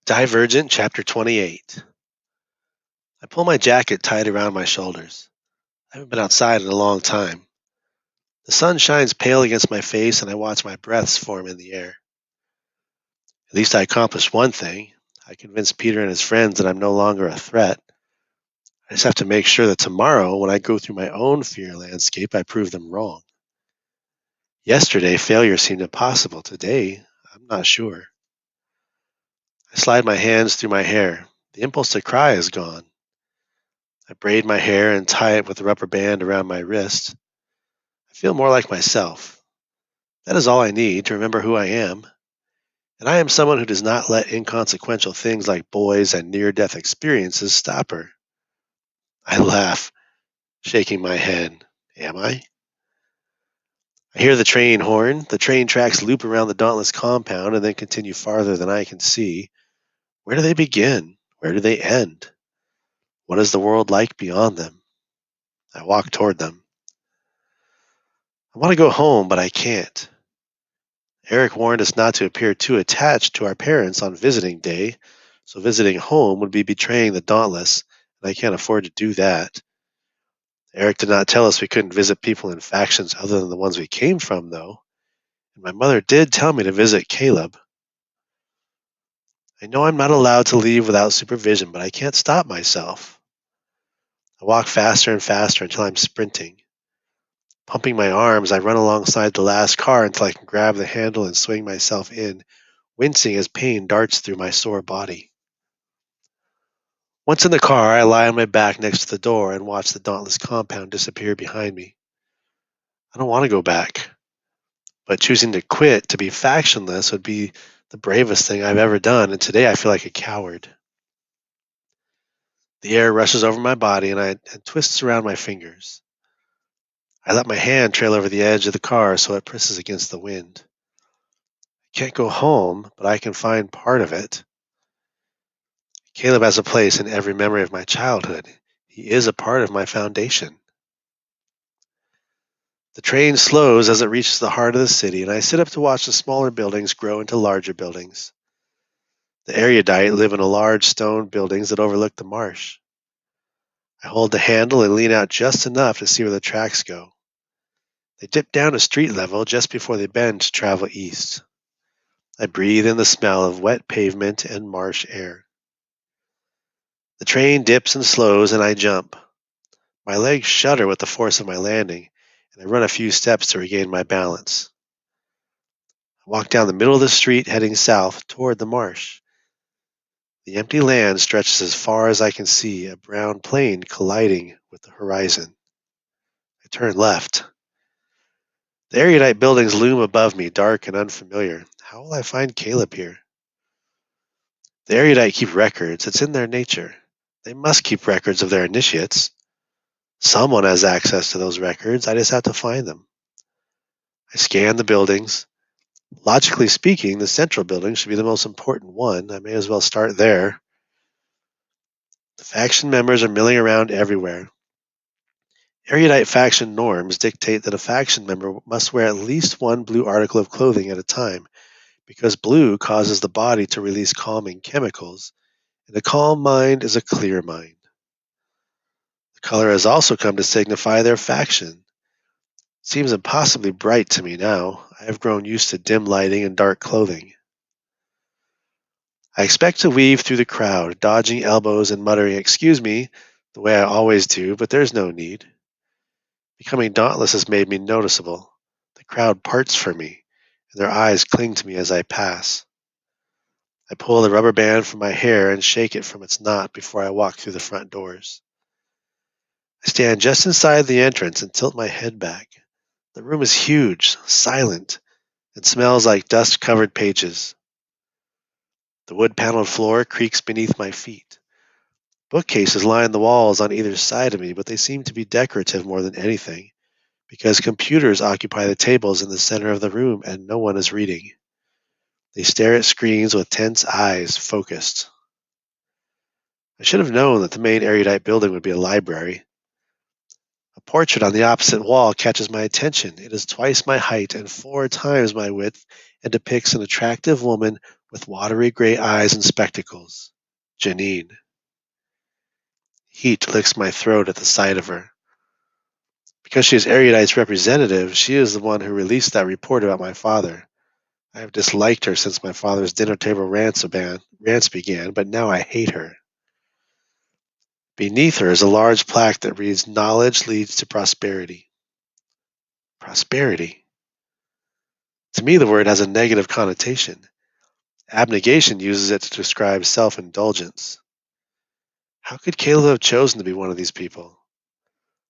Divergent, Chapter 28. I pull my jacket tight around my shoulders. I haven't been outside in a long time. The sun shines pale against my face, and I watch my breaths form in the air. At least I accomplished one thing. I convinced Peter and his friends that I'm no longer a threat. I just have to make sure that tomorrow, when I go through my own fear landscape, I prove them wrong. Yesterday, failure seemed impossible. Today, I'm not sure. I slide my hands through my hair. The impulse to cry is gone. I braid my hair and tie it with a rubber band around my wrist. I feel more like myself. That is all I need to remember who I am. And I am someone who does not let inconsequential things like boys and near death experiences stop her. I laugh, shaking my head. Am I? I hear the train horn. The train tracks loop around the Dauntless compound and then continue farther than I can see. Where do they begin? Where do they end? What is the world like beyond them? I walk toward them. I want to go home, but I can't. Eric warned us not to appear too attached to our parents on visiting day, so visiting home would be betraying the Dauntless, and I can't afford to do that. Eric did not tell us we couldn't visit people in factions other than the ones we came from, though, and my mother did tell me to visit Caleb. I know I'm not allowed to leave without supervision, but I can't stop myself. I walk faster and faster until I'm sprinting. Pumping my arms, I run alongside the last car until I can grab the handle and swing myself in, wincing as pain darts through my sore body. Once in the car, I lie on my back next to the door and watch the Dauntless compound disappear behind me. I don't want to go back, but choosing to quit to be factionless would be the bravest thing I've ever done, and today I feel like a coward. The air rushes over my body and twists around my fingers. I let my hand trail over the edge of the car so it presses against the wind. I can't go home, but I can find part of it. Caleb has a place in every memory of my childhood. He is a part of my foundation. The train slows as it reaches the heart of the city, and I sit up to watch the smaller buildings grow into larger buildings. The Erudite live in large stone buildings that overlook the marsh. I hold the handle and lean out just enough to see where the tracks go. They dip down to street level just before they bend to travel east. I breathe in the smell of wet pavement and marsh air. The train dips and slows, and I jump. My legs shudder with the force of my landing, and I run a few steps to regain my balance. I walk down the middle of the street, heading south toward the marsh. The empty land stretches as far as I can see, a brown plain colliding with the horizon. I turn left. The erudite buildings loom above me, dark and unfamiliar. How will I find Caleb here? The erudite keep records. It's in their nature. They must keep records of their initiates. Someone has access to those records. I just have to find them. I scan the buildings. Logically speaking, the central building should be the most important one. I may as well start there. The faction members are milling around everywhere. Erudite faction norms dictate that a faction member must wear at least one blue article of clothing at a time, because blue causes the body to release calming chemicals, and a calm mind is a clear mind. The color has also come to signify their faction. It seems impossibly bright to me now. I have grown used to dim lighting and dark clothing. I expect to weave through the crowd, dodging elbows and muttering, "Excuse me," the way I always do, but there's no need. Becoming dauntless has made me noticeable. The crowd parts for me, and their eyes cling to me as I pass. I pull the rubber band from my hair and shake it from its knot before I walk through the front doors. I stand just inside the entrance and tilt my head back. The room is huge, silent, and smells like dust-covered pages. The wood-paneled floor creaks beneath my feet. Bookcases line the walls on either side of me, but they seem to be decorative more than anything, because computers occupy the tables in the center of the room and no one is reading. They stare at screens with tense eyes, focused. I should have known that the main erudite building would be a library. A portrait on the opposite wall catches my attention. It is twice my height and 4 times my width and depicts an attractive woman with watery gray eyes and spectacles. Janine. Heat licks my throat at the sight of her. Because she is Erudite's representative, she is the one who released that report about my father. I have disliked her since my father's dinner table rants began, but now I hate her. Beneath her is a large plaque that reads, "Knowledge leads to prosperity." Prosperity. To me, the word has a negative connotation. Abnegation uses it to describe self-indulgence. How could Caleb have chosen to be one of these people?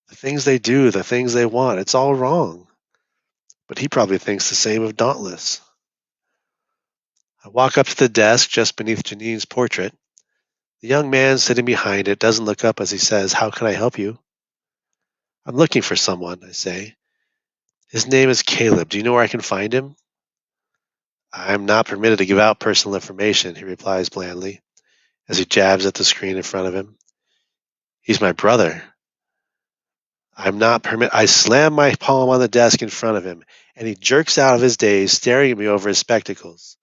The things they do, the things they want, it's all wrong. But he probably thinks the same of Dauntless. I walk up to the desk just beneath Janine's portrait. The young man sitting behind it doesn't look up as he says, "How can I help you?" "I'm looking for someone," I say. "His name is Caleb. Do you know where I can find him?" "I'm not permitted to give out personal information," he replies blandly, as he jabs at the screen in front of him. "He's my brother." I'm not permit. I slam my palm on the desk in front of him, and he jerks out of his daze, staring at me over his spectacles.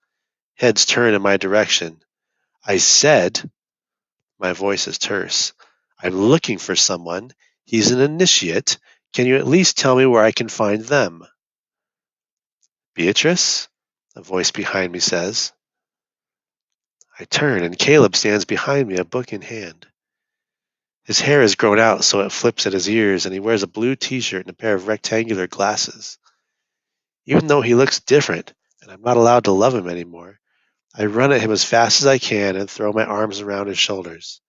Heads turn in my direction. I said, my voice is terse, "I'm looking for someone. He's an initiate. Can you at least tell me where I can find them?" "Beatrice?" a voice behind me says. I turn, and Caleb stands behind me, a book in hand. His hair has grown out so it flips at his ears, and he wears a blue t-shirt and a pair of rectangular glasses. Even though he looks different, and I'm not allowed to love him anymore, I run at him as fast as I can and throw my arms around his shoulders.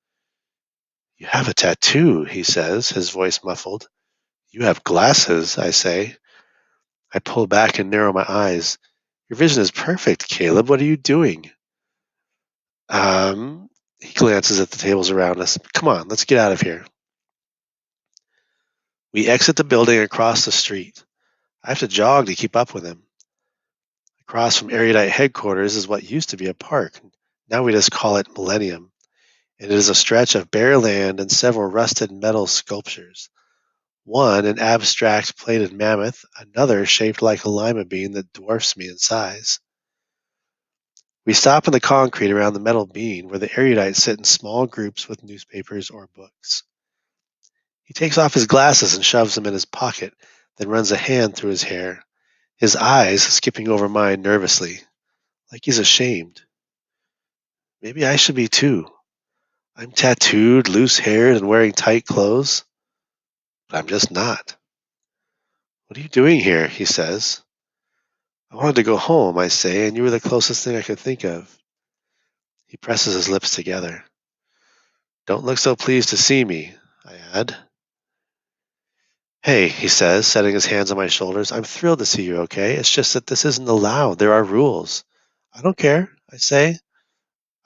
"You have a tattoo," he says, his voice muffled. "You have glasses," I say. I pull back and narrow my eyes. "Your vision is perfect, Caleb. What are you doing?" Um, he glances at the tables around us. "Come on, let's get out of here." We exit the building and cross the street. I have to jog to keep up with him. Across from Erudite headquarters is what used to be a park. Now we just call it Millennium. It is a stretch of bare land and several rusted metal sculptures. One an abstract plated mammoth, another shaped like a lima bean that dwarfs me in size. We stop in the concrete around the metal bean where the erudites sit in small groups with newspapers or books. He takes off his glasses and shoves them in his pocket, then runs a hand through his hair, his eyes skipping over mine nervously, like he's ashamed. Maybe I should be too. I'm tattooed, loose-haired, and wearing tight clothes, but I'm just not. "What are you doing here?" he says. "I wanted to go home," I say, "and you were the closest thing I could think of." He presses his lips together. "Don't look so pleased to see me," I add. "Hey," he says, setting his hands on my shoulders, "I'm thrilled to see you, okay? It's just that this isn't allowed. There are rules." "I don't care," I say.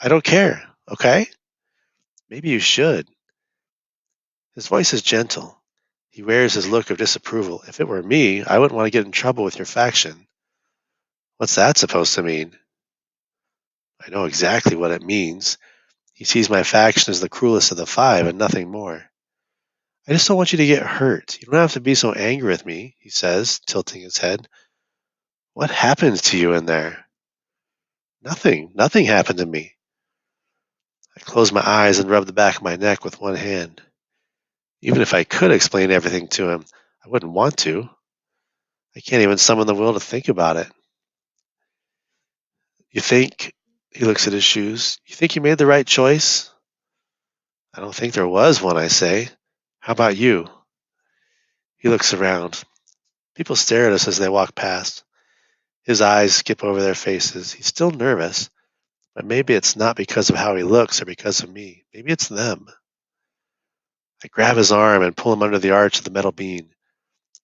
"I don't care, okay?" "Maybe you should." His voice is gentle. He wears his look of disapproval. "If it were me, I wouldn't want to get in trouble with your faction." "What's that supposed to mean?" I know exactly what it means. He sees my faction as the cruelest of the five and nothing more. "I just don't want you to get hurt. You don't have to be so angry with me," he says, tilting his head. "What happened to you in there?" "Nothing. Nothing happened to me." I close my eyes and rub the back of my neck with one hand. Even if I could explain everything to him, I wouldn't want to. I can't even summon the will to think about it. "You think," he looks at his shoes, "you think you made the right choice?" "I don't think there was one," I say. "How about you?" He looks around. People stare at us as they walk past. His eyes skip over their faces. He's still nervous, but maybe it's not because of how he looks or because of me. Maybe it's them. I grab his arm and pull him under the arch of the metal beam.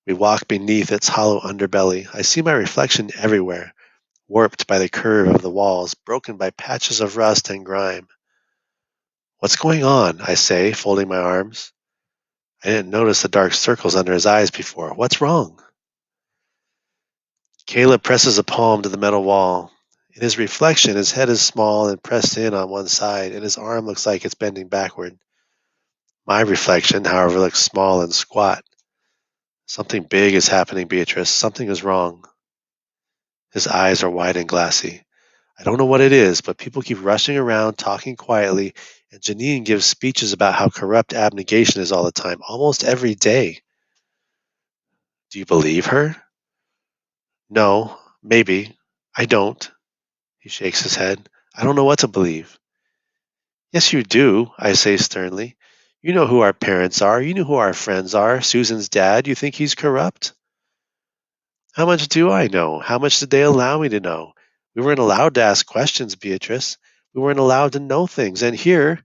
We walk beneath its hollow underbelly. I see my reflection everywhere, warped by the curve of the walls, broken by patches of rust and grime. "What's going on?" I say, folding my arms. I didn't notice the dark circles under his eyes before. "What's wrong?" Caleb presses a palm to the metal wall. In his reflection, his head is small and pressed in on one side, and his arm looks like it's bending backward. My reflection, however, looks small and squat. "Something big is happening, Beatrice. Something is wrong." His eyes are wide and glassy. I don't know what it is, but people keep rushing around, talking quietly, and Janine gives speeches about how corrupt abnegation is all the time, almost every day. Do you believe her? No, maybe. I don't. He shakes his head. I don't know what to believe. Yes, you do, I say sternly. You know who our parents are. You know who our friends are. Susan's dad. You think he's corrupt? How much do I know? How much did they allow me to know? We weren't allowed to ask questions, Beatrice. We weren't allowed to know things. And here,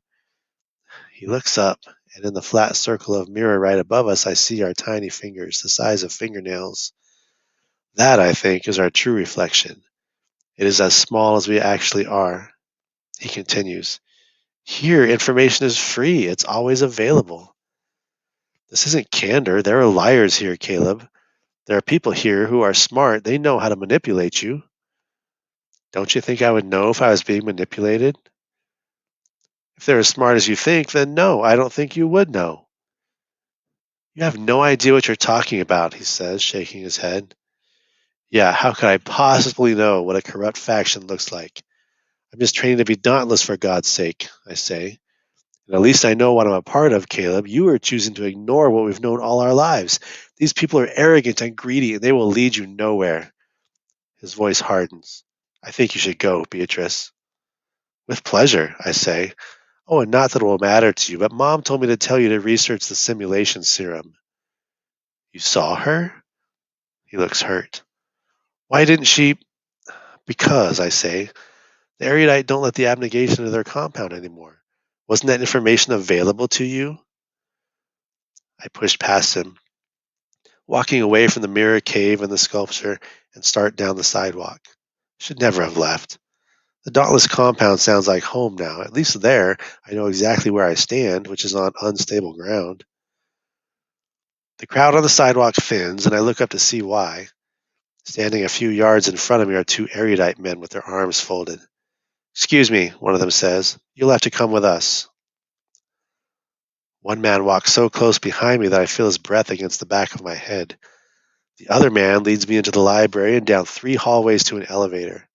he looks up, and in the flat circle of mirror right above us, I see our tiny fingers, the size of fingernails. That, I think, is our true reflection. It is as small as we actually are. He continues. Here, information is free. It's always available. This isn't candor. There are liars here, Caleb. There are people here who are smart. They know how to manipulate you. Don't you think I would know if I was being manipulated? If they're as smart as you think, then no, I don't think you would know. You have no idea what you're talking about, he says, shaking his head. Yeah, how could I possibly know what a corrupt faction looks like? I'm just training to be dauntless for God's sake, I say. And at least I know what I'm a part of, Caleb. You are choosing to ignore what we've known all our lives. These people are arrogant and greedy, and they will lead you nowhere. His voice hardens. I think you should go, Beatrice. With pleasure, I say. Oh, and not that it will matter to you, but Mom told me to tell you to research the simulation serum. You saw her? He looks hurt. Why didn't she? Because, I say, the Erudite don't let the abnegation of their compound anymore. Wasn't that information available to you? I pushed past him, walking away from the mirror cave and the sculpture, and start down the sidewalk. Should never have left. The Dauntless compound sounds like home now. At least there, I know exactly where I stand, which is on unstable ground. The crowd on the sidewalk thins, and I look up to see why. Standing a few yards in front of me are two erudite men with their arms folded. Excuse me, one of them says. You'll have to come with us. One man walks so close behind me that I feel his breath against the back of my head. The other man leads me into the library and down 3 hallways to an elevator.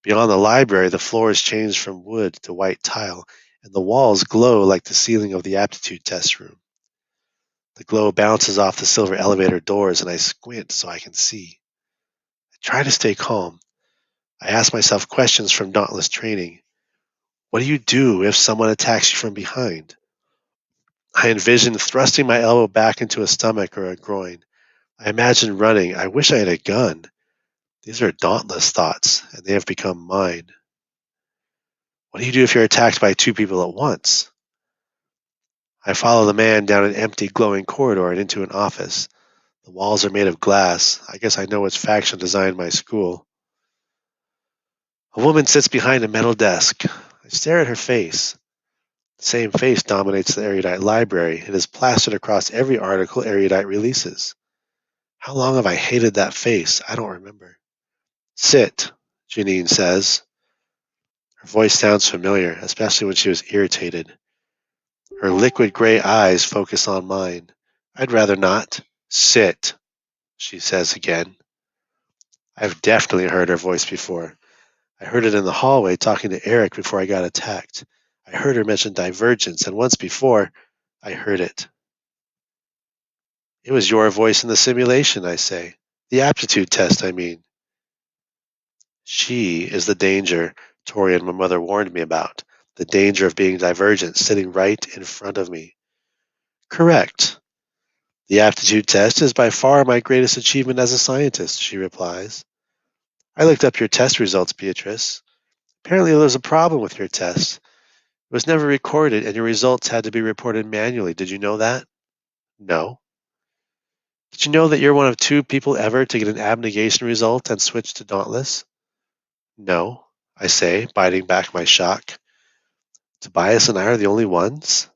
Beyond the library, the floor is changed from wood to white tile, and the walls glow like the ceiling of the aptitude test room. The glow bounces off the silver elevator doors, and I squint so I can see. I try to stay calm. I ask myself questions from Dauntless training. What do you do if someone attacks you from behind? I envision thrusting my elbow back into a stomach or a groin. I imagine running. I wish I had a gun. These are dauntless thoughts, and they have become mine. What do you do if you're attacked by 2 people at once? I follow the man down an empty, glowing corridor and into an office. The walls are made of glass. I guess I know which faction designed my school. A woman sits behind a metal desk. I stare at her face. The same face dominates the Erudite library. It is plastered across every article Erudite releases. How long have I hated that face? I don't remember. Sit, Janine says. Her voice sounds familiar, especially when she was irritated. Her liquid gray eyes focus on mine. I'd rather not. Sit, she says again. I've definitely heard her voice before. I heard it in the hallway talking to Eric before I got attacked. I heard her mention Divergence, and once before, I heard it. It was your voice in the simulation, I say. The aptitude test, I mean. She is the danger Tori and my mother warned me about. The danger of being divergent, sitting right in front of me. Correct. The aptitude test is by far my greatest achievement as a scientist, she replies. I looked up your test results, Beatrice. Apparently there was a problem with your test. It was never recorded, and your results had to be reported manually. Did you know that? No. Did you know that you're one of 2 people ever to get an abnegation result and switch to Dauntless? No, I say, biting back my shock. Tobias and I are the only ones?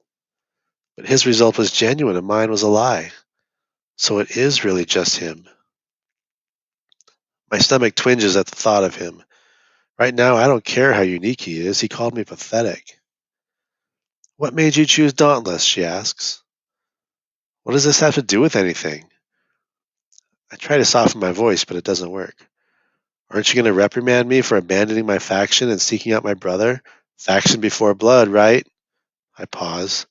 But his result was genuine and mine was a lie. So it is really just him. My stomach twinges at the thought of him. Right now, I don't care how unique he is. He called me pathetic. What made you choose Dauntless? She asks. What does this have to do with anything? I try to soften my voice, but it doesn't work. Aren't you going to reprimand me for abandoning my faction and seeking out my brother? Faction before blood, right? I pause.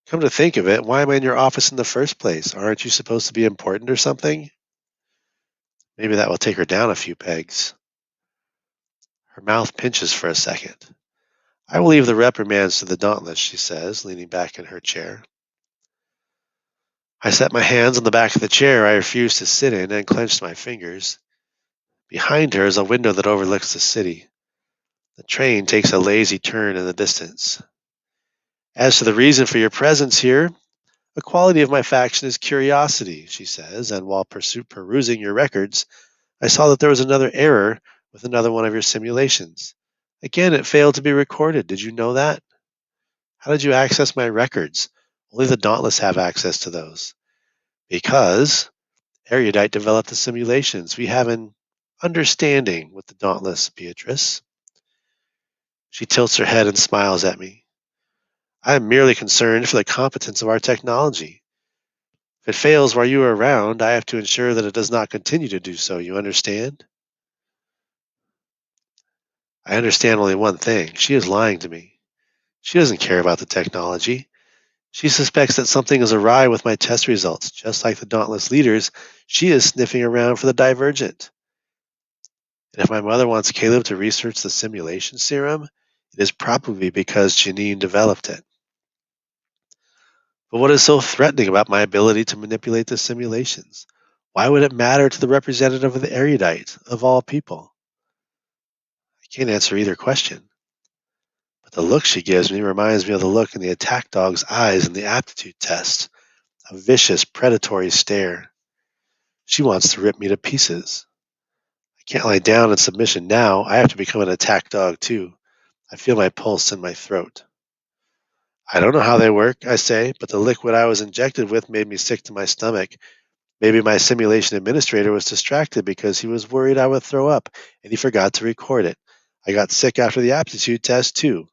Come to think of it, why am I in your office in the first place? Aren't you supposed to be important or something? Maybe that will take her down a few pegs. Her mouth pinches for a second. I will leave the reprimands to the Dauntless, she says, leaning back in her chair. I set my hands on the back of the chair I refused to sit in and clenched my fingers. Behind her is a window that overlooks the city. The train takes a lazy turn in the distance. As to the reason for your presence here, a quality of my faction is curiosity, she says, and while perusing your records, I saw that there was another error with another one of your simulations. Again, it failed to be recorded. Did you know that? How did you access my records? Only the Dauntless have access to those. Because Erudite developed the simulations. We have an understanding with the Dauntless, Beatrice. She tilts her head and smiles at me. I am merely concerned for the competence of our technology. If it fails while you are around, I have to ensure that it does not continue to do so. You understand? I understand only one thing. She is lying to me. She doesn't care about the technology. She suspects that something is awry with my test results. Just like the Dauntless leaders, she is sniffing around for the Divergent. And if my mother wants Caleb to research the simulation serum, it is probably because Janine developed it. But what is so threatening about my ability to manipulate the simulations? Why would it matter to the representative of the Erudite, of all people? I can't answer either question. But the look she gives me reminds me of the look in the attack dog's eyes in the aptitude test, a vicious, predatory stare. She wants to rip me to pieces. I can't lie down in submission now. I have to become an attack dog, too. I feel my pulse in my throat. I don't know how they work, I say, but the liquid I was injected with made me sick to my stomach. Maybe my simulation administrator was distracted because he was worried I would throw up, and he forgot to record it. I got sick after the aptitude test, too.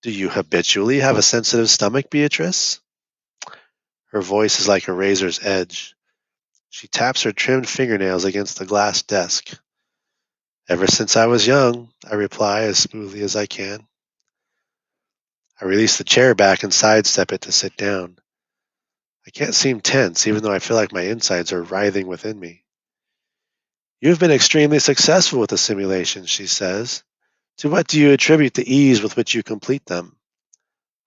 Do you habitually have a sensitive stomach, Beatrice? Her voice is like a razor's edge. She taps her trimmed fingernails against the glass desk. Ever since I was young, I reply as smoothly as I can. I release the chair back and sidestep it to sit down. I can't seem tense, even though I feel like my insides are writhing within me. You've been extremely successful with the simulations, she says. To what do you attribute the ease with which you complete them?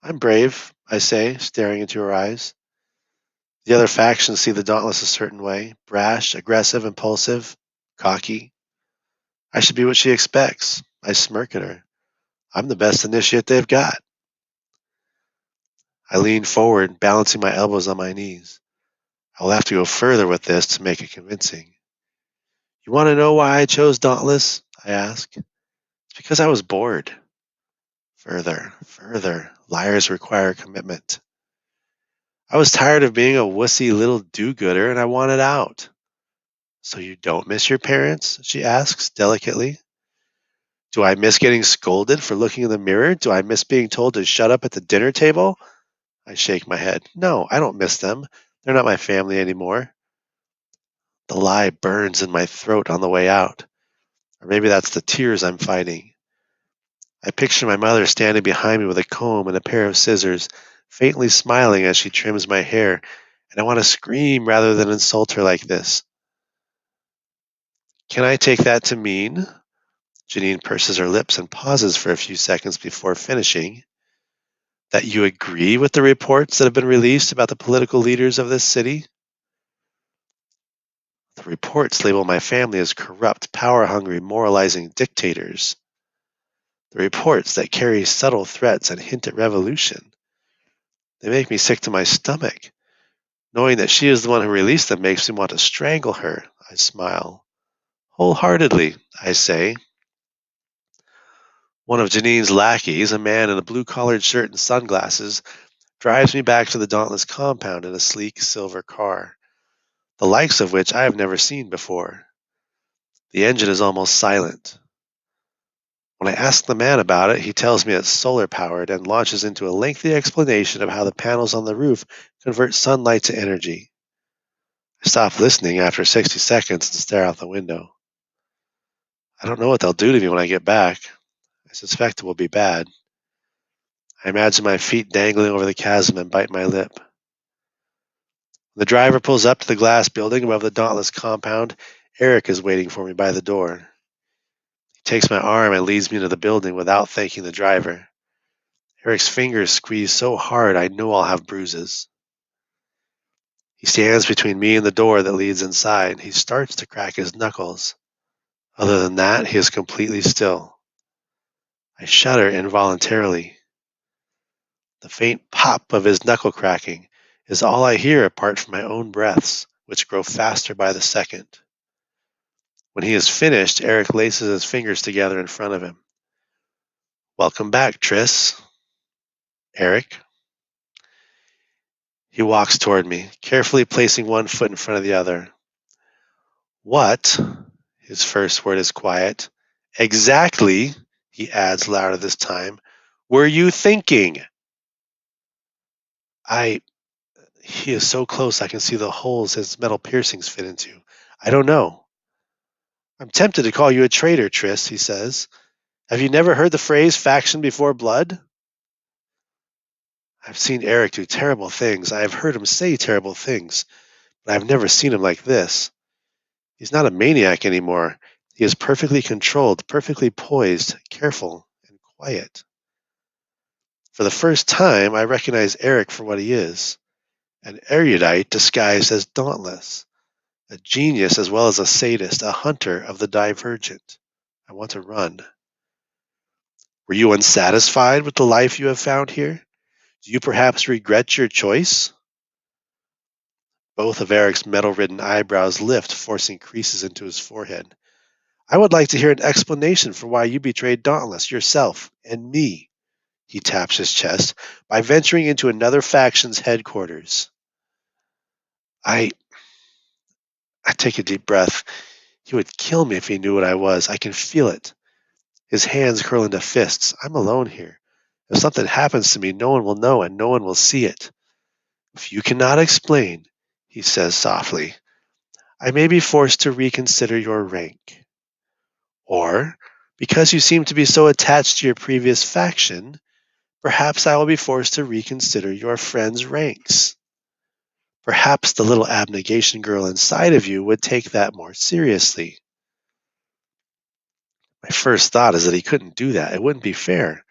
I'm brave, I say, staring into her eyes. The other factions see the Dauntless a certain way, brash, aggressive, impulsive, cocky. I should be what she expects. I smirk at her. I'm the best initiate they've got. I lean forward, balancing my elbows on my knees. I'll have to go further with this to make it convincing. You want to know why I chose Dauntless? I ask. It's because I was bored. Further, further. Liars require commitment. I was tired of being a wussy little do-gooder and I wanted out. So you don't miss your parents? She asks delicately. Do I miss getting scolded for looking in the mirror? Do I miss being told to shut up at the dinner table? I shake my head. No, I don't miss them. They're not my family anymore. The lie burns in my throat on the way out. Or maybe that's the tears I'm fighting. I picture my mother standing behind me with a comb and a pair of scissors, faintly smiling as she trims my hair, and I want to scream rather than insult her like this. Can I take that to mean? Janine purses her lips and pauses for a few seconds before finishing. That you agree with the reports that have been released about the political leaders of this city? The reports label my family as corrupt, power-hungry, moralizing dictators. The reports that carry subtle threats and hint at revolution. They make me sick to my stomach. Knowing that she is the one who released them makes me want to strangle her. I smile. Wholeheartedly, I say. One of Janine's lackeys, a man in a blue-collared shirt and sunglasses, drives me back to the Dauntless compound in a sleek silver car, the likes of which I have never seen before. The engine is almost silent. When I ask the man about it, he tells me it's solar-powered and launches into a lengthy explanation of how the panels on the roof convert sunlight to energy. I stop listening after 60 seconds and stare out the window. I don't know what they'll do to me when I get back. I suspect it will be bad. I imagine my feet dangling over the chasm and bite my lip. When the driver pulls up to the glass building above the Dauntless compound, Eric is waiting for me by the door. He takes my arm and leads me into the building without thanking the driver. Eric's fingers squeeze so hard I know I'll have bruises. He stands between me and the door that leads inside. He starts to crack his knuckles. Other than that, he is completely still. I shudder involuntarily. The faint pop of his knuckle cracking is all I hear apart from my own breaths, which grow faster by the second. When he is finished, Eric laces his fingers together in front of him. Welcome back, Triss. Eric. He walks toward me, carefully placing one foot in front of the other. What? His first word is quiet. Exactly, he adds louder this time. Were you thinking? He is so close I can see the holes his metal piercings fit into. I don't know. I'm tempted to call you a traitor, Triss, he says. Have you never heard the phrase faction before blood? I've seen Eric do terrible things. I have heard him say terrible things, but I've never seen him like this. He's not a maniac anymore. He is perfectly controlled, perfectly poised, careful, and quiet. For the first time, I recognize Eric for what he is, an erudite disguised as Dauntless, a genius as well as a sadist, a hunter of the Divergent. I want to run. Were you unsatisfied with the life you have found here? Do you perhaps regret your choice? Both of Eric's metal-ridden eyebrows lift, forcing creases into his forehead. I would like to hear an explanation for why you betrayed Dauntless, yourself, and me, he taps his chest, by venturing into another faction's headquarters. I take a deep breath. He would kill me if he knew what I was. I can feel it. His hands curl into fists. I'm alone here. If something happens to me, no one will know and no one will see it. If you cannot explain, he says softly, I may be forced to reconsider your rank. Or, because you seem to be so attached to your previous faction, perhaps I will be forced to reconsider your friend's ranks. Perhaps the little abnegation girl inside of you would take that more seriously. My first thought is that he couldn't do that. It wouldn't be fair.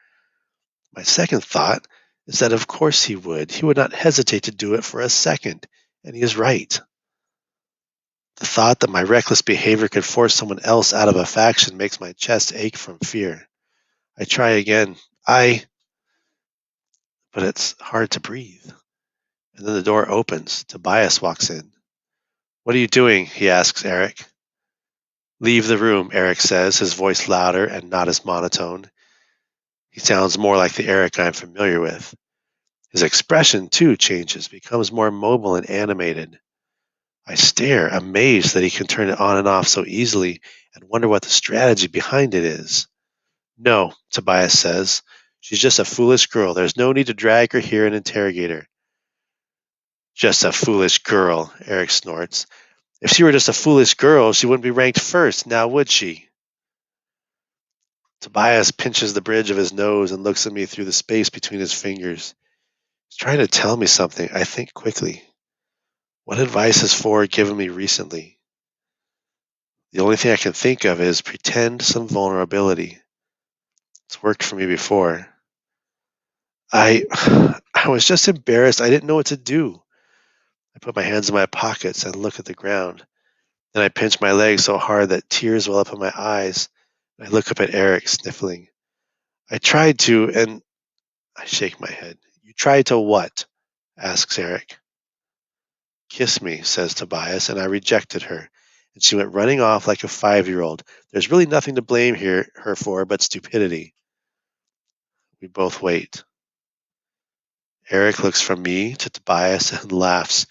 My second thought is that of course he would. He would not hesitate to do it for a second, and he is right. The thought that my reckless behavior could force someone else out of a faction makes my chest ache from fear. I try again. But it's hard to breathe. And then the door opens. Tobias walks in. What are you doing? He asks Eric. Leave the room, Eric says, his voice louder and not as monotone. He sounds more like the Eric I'm familiar with. His expression, too, changes, becomes more mobile and animated. I stare, amazed that he can turn it on and off so easily, and wonder what the strategy behind it is. No, Tobias says. She's just a foolish girl. There's no need to drag her here and interrogate her. Just a foolish girl, Eric snorts. If she were just a foolish girl, she wouldn't be ranked first, now would she? Tobias pinches the bridge of his nose and looks at me through the space between his fingers. He's trying to tell me something. I think quickly. What advice has Ford given me recently? The only thing I can think of is pretend some vulnerability. It's worked for me before. I was just embarrassed. I didn't know what to do. I put my hands in my pockets and look at the ground. Then I pinch my leg so hard that tears well up in my eyes. I look up at Eric, sniffling. I tried to, and I shake my head. You tried to what? Asks Eric. Kiss me, says Tobias, and I rejected her. And she went running off like a 5-year-old. There's really nothing to blame her for but stupidity. We both wait. Eric looks from me to Tobias and laughs,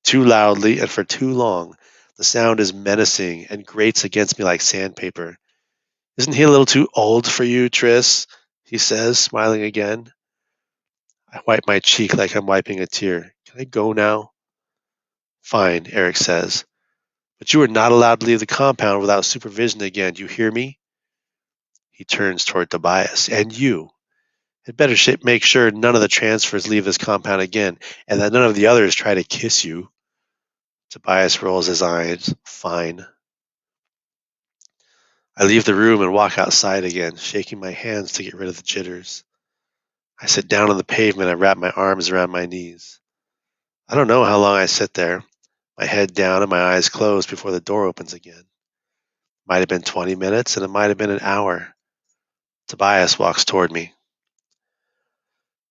too loudly and for too long. The sound is menacing and grates against me like sandpaper. Isn't he a little too old for you, Triss? He says, smiling again. I wipe my cheek like I'm wiping a tear. Can I go now? Fine, Eric says. But you are not allowed to leave the compound without supervision again. Do you hear me? He turns toward Tobias. And you. Had better make sure none of the transfers leave this compound again, and that none of the others try to kiss you. Tobias rolls his eyes. Fine. I leave the room and walk outside again, shaking my hands to get rid of the jitters. I sit down on the pavement and wrap my arms around my knees. I don't know how long I sit there, my head down and my eyes closed before the door opens again. Might have been 20 minutes and it might have been an hour. Tobias walks toward me.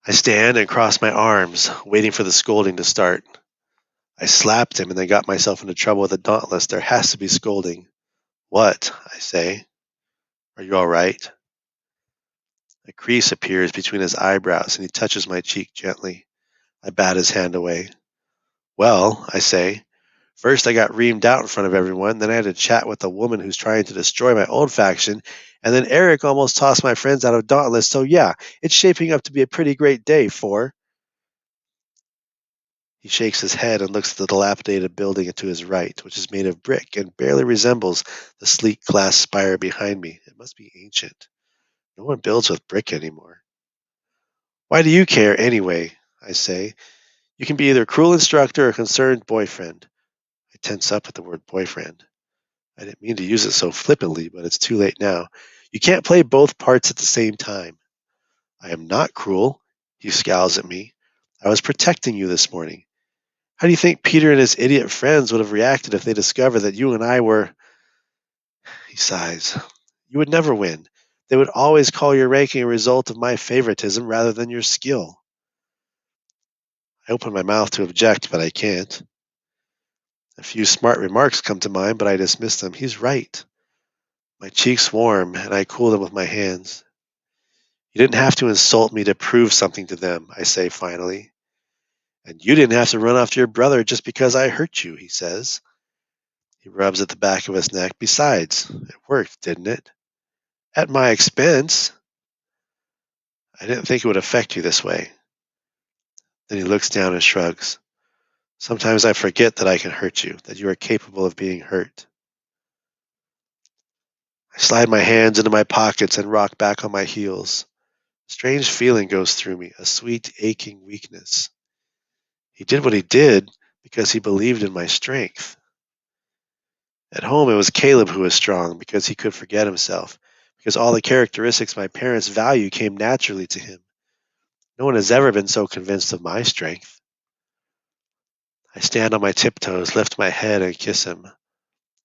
I stand and cross my arms, waiting for the scolding to start. I slapped him and then got myself into trouble with the Dauntless. There has to be scolding. What? I say. Are you all right? A crease appears between his eyebrows and he touches my cheek gently. I bat his hand away. Well, I say, first I got reamed out in front of everyone, then I had to chat with a woman who's trying to destroy my old faction, and then Eric almost tossed my friends out of Dauntless, so yeah, it's shaping up to be a pretty great day for... He shakes his head and looks at the dilapidated building to his right, which is made of brick and barely resembles the sleek glass spire behind me. It must be ancient. No one builds with brick anymore. Why do you care anyway? I say. You can be either a cruel instructor or a concerned boyfriend. I tense up at the word boyfriend. I didn't mean to use it so flippantly, but it's too late now. You can't play both parts at the same time. I am not cruel. He scowls at me. I was protecting you this morning. How do you think Peter and his idiot friends would have reacted if they discovered that you and I were... He sighs. You would never win. They would always call your ranking a result of my favoritism rather than your skill. I open my mouth to object, but I can't. A few smart remarks come to mind, but I dismiss them. He's right. My cheeks warm, and I cool them with my hands. You didn't have to insult me to prove something to them, I say finally. And you didn't have to run after your brother just because I hurt you, he says. He rubs at the back of his neck. Besides, it worked, didn't it? At my expense. I didn't think it would affect you this way. Then he looks down and shrugs. Sometimes I forget that I can hurt you, that you are capable of being hurt. I slide my hands into my pockets and rock back on my heels. A strange feeling goes through me, a sweet, aching weakness. He did what he did because he believed in my strength. At home, it was Caleb who was strong because he could forget himself, because all the characteristics my parents value came naturally to him. No one has ever been so convinced of my strength. I stand on my tiptoes, lift my head, and kiss him.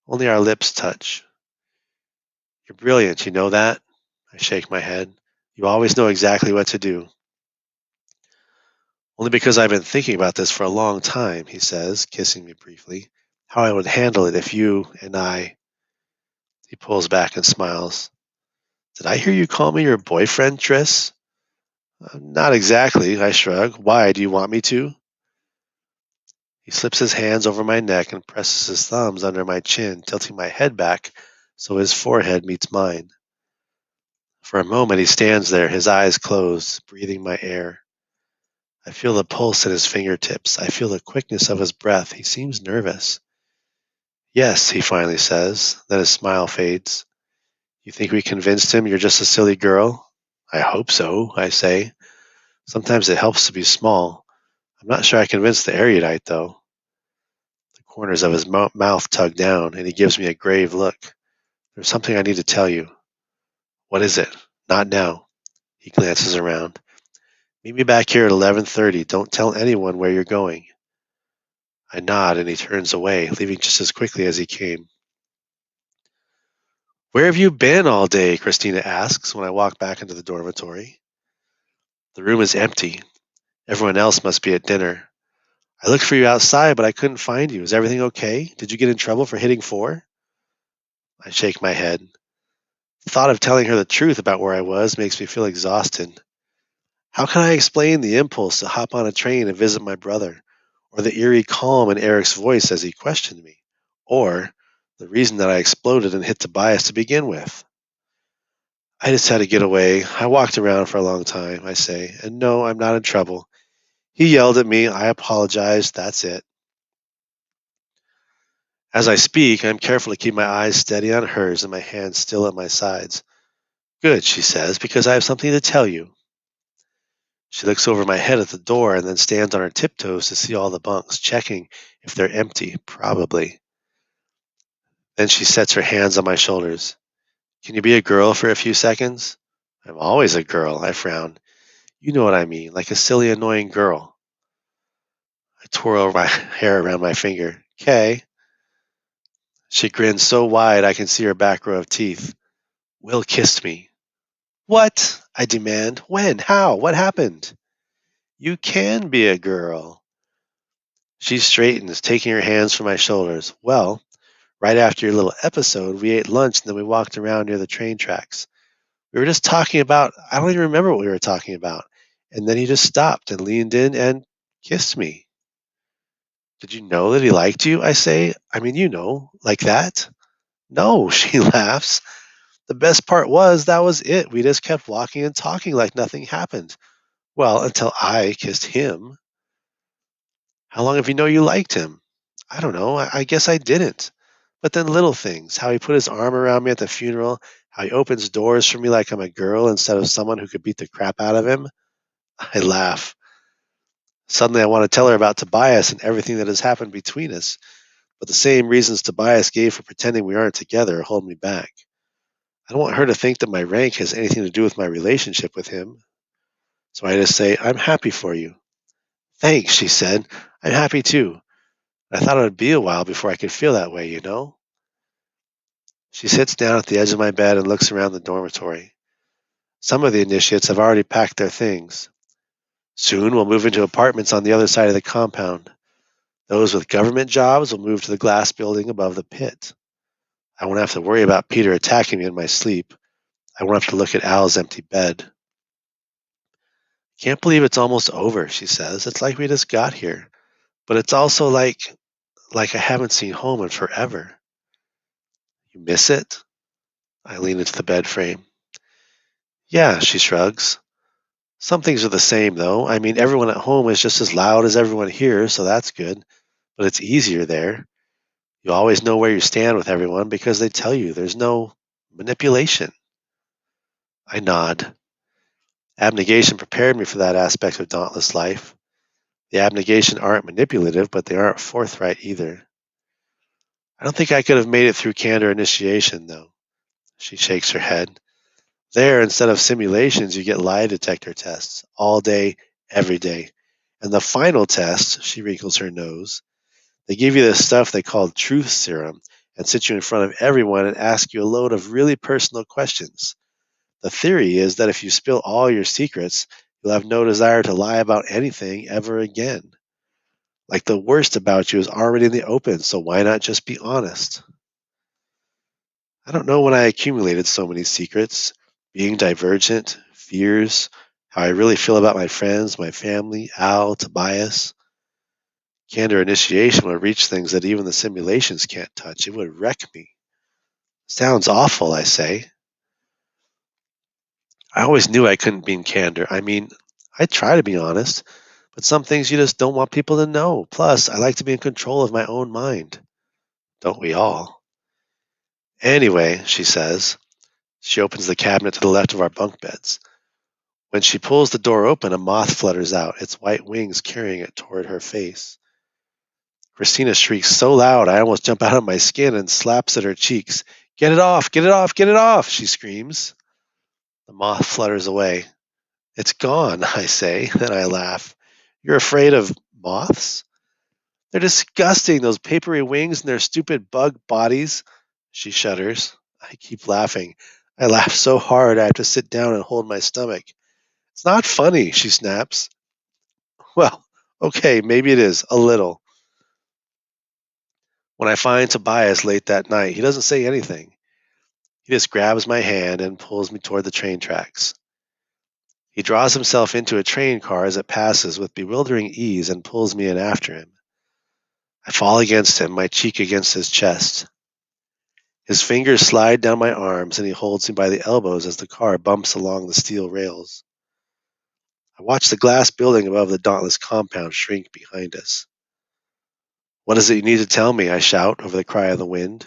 Only our lips touch. You're brilliant, you know that? I shake my head. You always know exactly what to do. Only because I've been thinking about this for a long time, he says, kissing me briefly. How I would handle it if you and I... He pulls back and smiles. Did I hear you call me your boyfriend, Tris? Not exactly, I shrug. Why, do you want me to? He slips his hands over my neck and presses his thumbs under my chin, tilting my head back so his forehead meets mine. For a moment he stands there, his eyes closed, breathing my air. I feel the pulse in his fingertips. I feel the quickness of his breath. He seems nervous. Yes, he finally says. Then his smile fades. You think we convinced him you're just a silly girl? I hope so, I say. Sometimes it helps to be small. I'm not sure I convinced the erudite, though. The corners of his mouth tug down, and he gives me a grave look. There's something I need to tell you. What is it? Not now. He glances around. Meet me back here at 11:30. Don't tell anyone where you're going. I nod, and he turns away, leaving just as quickly as he came. Where have you been all day? Christina asks when I walk back into the dormitory. The room is empty. Everyone else must be at dinner. I looked for you outside, but I couldn't find you. Is everything okay? Did you get in trouble for hitting 4? I shake my head. The thought of telling her the truth about where I was makes me feel exhausted. How can I explain the impulse to hop on a train and visit my brother, or the eerie calm in Eric's voice as he questioned me, or the reason that I exploded and hit Tobias to begin with? I just had to get away. I walked around for a long time, I say, and no, I'm not in trouble. He yelled at me. I apologized. That's it. As I speak, I'm careful to keep my eyes steady on hers and my hands still at my sides. Good, she says, because I have something to tell you. She looks over my head at the door and then stands on her tiptoes to see all the bunks, checking if they're empty, probably. Then she sets her hands on my shoulders. Can you be a girl for a few seconds? I'm always a girl, I frown. You know what I mean, like a silly, annoying girl. I twirl my hair around my finger. "'Kay." She grins so wide I can see her back row of teeth. Will kissed me. What? I demand. When? How? What happened? You can be a girl. She straightens, taking her hands from my shoulders. Well, right after your little episode, we ate lunch and then we walked around near the train tracks. We were just talking about, I don't even remember what we were talking about. And then he just stopped and leaned in and kissed me. Did you know that he liked you? I say. I mean, like that. No, she laughs. The best part was that was it. We just kept walking and talking like nothing happened. Well, until I kissed him. How long have you know you liked him? I don't know. I guess I didn't. But then little things, how he put his arm around me at the funeral, how he opens doors for me like I'm a girl instead of someone who could beat the crap out of him. I laugh. Suddenly I want to tell her about Tobias and everything that has happened between us, but the same reasons Tobias gave for pretending we aren't together hold me back. I don't want her to think that my rank has anything to do with my relationship with him. So I just say, I'm happy for you. Thanks, she said. I'm happy too. I thought it would be a while before I could feel that way, you know? She sits down at the edge of my bed and looks around the dormitory. Some of the initiates have already packed their things. Soon we'll move into apartments on the other side of the compound. Those with government jobs will move to the glass building above the pit. I won't have to worry about Peter attacking me in my sleep. I won't have to look at Al's empty bed. Can't believe it's almost over, she says. It's like we just got here. But it's also like I haven't seen home in forever. You miss it? I lean into the bed frame. Yeah, she shrugs. Some things are the same, though. I mean, everyone at home is just as loud as everyone here, so that's good. But it's easier there. You always know where you stand with everyone because they tell you there's no manipulation. I nod. Abnegation prepared me for that aspect of Dauntless life. The abnegation aren't manipulative, but they aren't forthright either. I don't think I could have made it through candor initiation, though. She shakes her head. There, instead of simulations, you get lie detector tests all day, every day. And the final test, she wrinkles her nose, they give you this stuff they call truth serum and sit you in front of everyone and ask you a load of really personal questions. The theory is that if you spill all your secrets, you'll have no desire to lie about anything ever again. Like the worst about you is already in the open, so why not just be honest? I don't know when I accumulated so many secrets, being divergent, fears, how I really feel about my friends, my family, Al, Tobias. Candor initiation would reach things that even the simulations can't touch. It would wreck me. Sounds awful, I say. I always knew I couldn't be in candor. I mean, I try to be honest, but some things you just don't want people to know. Plus, I like to be in control of my own mind. Don't we all? Anyway, she says. She opens the cabinet to the left of our bunk beds. When she pulls the door open, a moth flutters out, its white wings carrying it toward her face. Christina shrieks so loud I almost jump out of my skin and slaps at her cheeks. Get it off! Get it off! Get it off! She screams. The moth flutters away. It's gone, I say. Then I laugh. You're afraid of moths? They're disgusting, those papery wings and their stupid bug bodies. She shudders. I keep laughing. I laugh so hard I have to sit down and hold my stomach. It's not funny, she snaps. Well, okay, maybe it is, a little. When I find Tobias late that night, he doesn't say anything. He just grabs my hand and pulls me toward the train tracks. He draws himself into a train car as it passes with bewildering ease and pulls me in after him. I fall against him, my cheek against his chest. His fingers slide down my arms and he holds me by the elbows as the car bumps along the steel rails. I watch the glass building above the Dauntless compound shrink behind us. What is it you need to tell me? I shout over the cry of the wind.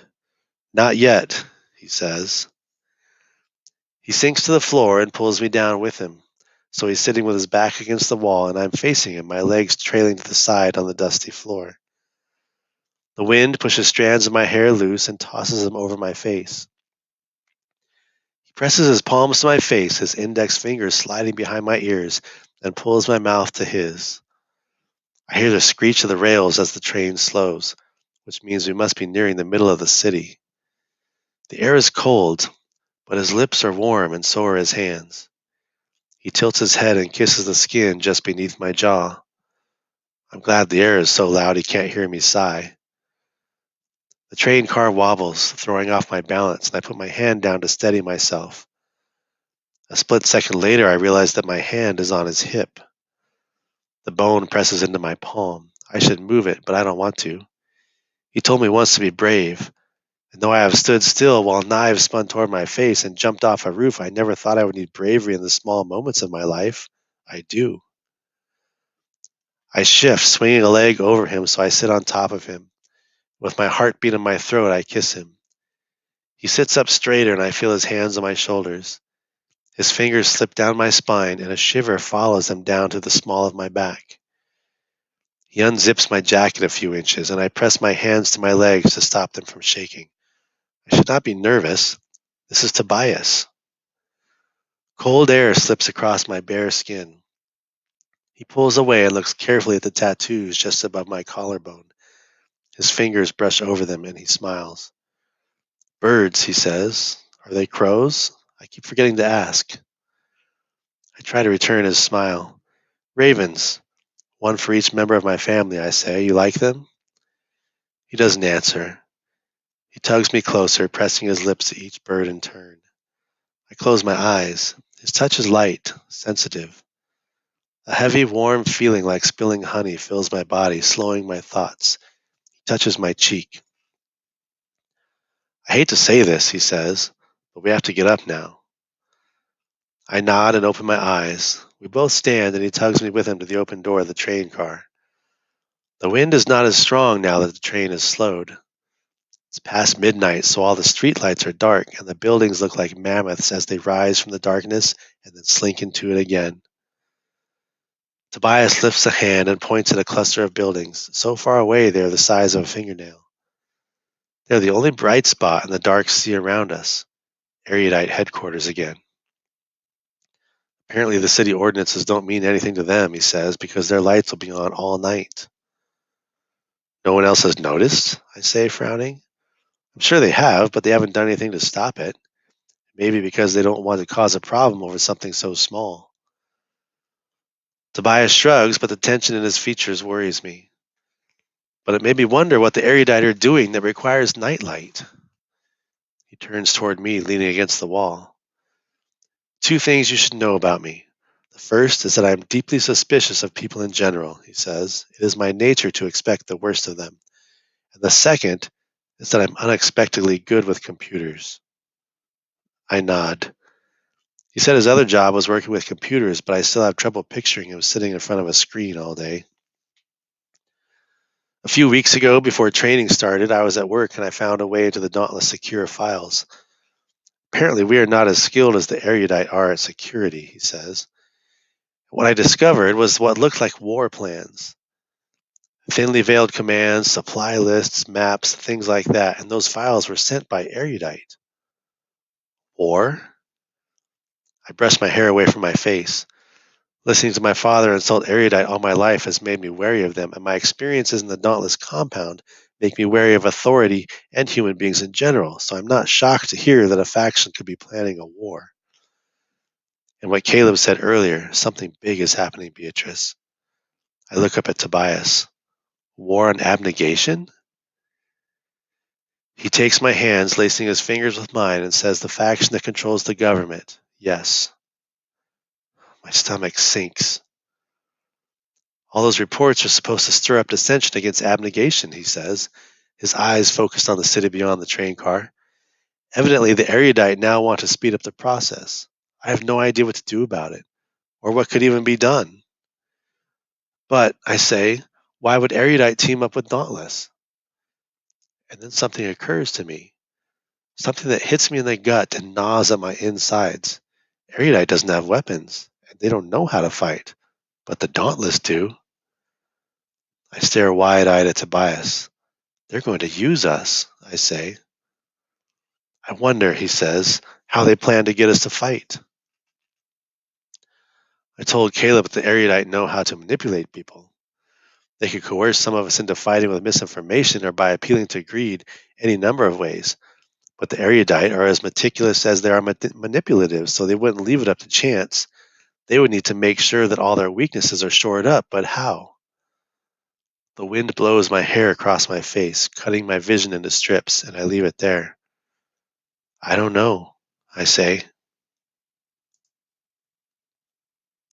Not yet, he says. He sinks to the floor and pulls me down with him. So he's sitting with his back against the wall, and I'm facing him, my legs trailing to the side on the dusty floor. The wind pushes strands of my hair loose and tosses them over my face. He presses his palms to my face, his index fingers sliding behind my ears, and pulls my mouth to his. I hear the screech of the rails as the train slows, which means we must be nearing the middle of the city. The air is cold, but his lips are warm and so are his hands. He tilts his head and kisses the skin just beneath my jaw. I'm glad the air is so loud he can't hear me sigh. The train car wobbles, throwing off my balance, and I put my hand down to steady myself. A split second later, I realize that my hand is on his hip. The bone presses into my palm. I should move it, but I don't want to. He told me once to be brave, and though I have stood still while knives spun toward my face and jumped off a roof, I never thought I would need bravery in the small moments of my life. I do. I shift, swinging a leg over him so I sit on top of him. With my heartbeat in my throat, I kiss him. He sits up straighter and I feel his hands on my shoulders. His fingers slip down my spine and a shiver follows them down to the small of my back. He unzips my jacket a few inches and I press my hands to my legs to stop them from shaking. I should not be nervous. This is Tobias. Cold air slips across my bare skin. He pulls away and looks carefully at the tattoos just above my collarbone. His fingers brush over them and he smiles. Birds, he says. Are they crows? I keep forgetting to ask. I try to return his smile. Ravens. One for each member of my family, I say. You like them? He doesn't answer. He tugs me closer, pressing his lips to each bird in turn. I close my eyes. His touch is light, sensitive. A heavy, warm feeling like spilling honey fills my body, slowing my thoughts. He touches my cheek. I hate to say this, he says, but we have to get up now. I nod and open my eyes. We both stand and he tugs me with him to the open door of the train car. The wind is not as strong now that the train is slowed. It's past midnight, so all the streetlights are dark and the buildings look like mammoths as they rise from the darkness and then slink into it again. Tobias lifts a hand and points at a cluster of buildings. So far away they are the size of a fingernail. They're the only bright spot in the dark sea around us. Erudite headquarters again. Apparently the city ordinances don't mean anything to them, he says, because their lights will be on all night. No one else has noticed, I say, frowning. I'm sure they have, but they haven't done anything to stop it. Maybe because they don't want to cause a problem over something so small. Tobias shrugs, but the tension in his features worries me. But it made me wonder what the Erudite are doing that requires nightlight. He turns toward me, leaning against the wall. Two things you should know about me. The first is that I am deeply suspicious of people in general, he says. It is my nature to expect the worst of them. And the second is that I'm unexpectedly good with computers. I nod. He said his other job was working with computers, but I still have trouble picturing him sitting in front of a screen all day. A few weeks ago, before training started, I was at work and I found a way into the Dauntless secure files. Apparently, we are not as skilled as the Erudite are at security, he says. What I discovered was what looked like war plans. Thinly veiled commands, supply lists, maps, things like that, and those files were sent by Erudite. War? I brushed my hair away from my face. Listening to my father insult Erudite all my life has made me wary of them, and my experiences in the Dauntless compound make me wary of authority and human beings in general, so I'm not shocked to hear that a faction could be planning a war. And what Caleb said earlier, something big is happening, Beatrice. I look up at Tobias. War on abnegation? He takes my hands, lacing his fingers with mine, and says the faction that controls the government. Yes. My stomach sinks. All those reports are supposed to stir up dissension against abnegation, he says, his eyes focused on the city beyond the train car. Evidently, the Erudite now want to speed up the process. I have no idea what to do about it, or what could even be done. But, I say, Why would Erudite team up with Dauntless? And then something occurs to me, something that hits me in the gut and gnaws at my insides. Erudite doesn't have weapons, and they don't know how to fight, but the Dauntless do. I stare wide-eyed at Tobias. They're going to use us, I say. I wonder, he says, how they plan to get us to fight. I told Caleb that the Erudite know how to manipulate people. They could coerce some of us into fighting with misinformation or by appealing to greed any number of ways. But the Erudite are as meticulous as they are manipulative, so they wouldn't leave it up to chance. They would need to make sure that all their weaknesses are shored up, but how? The wind blows my hair across my face, cutting my vision into strips, and I leave it there. I don't know, I say.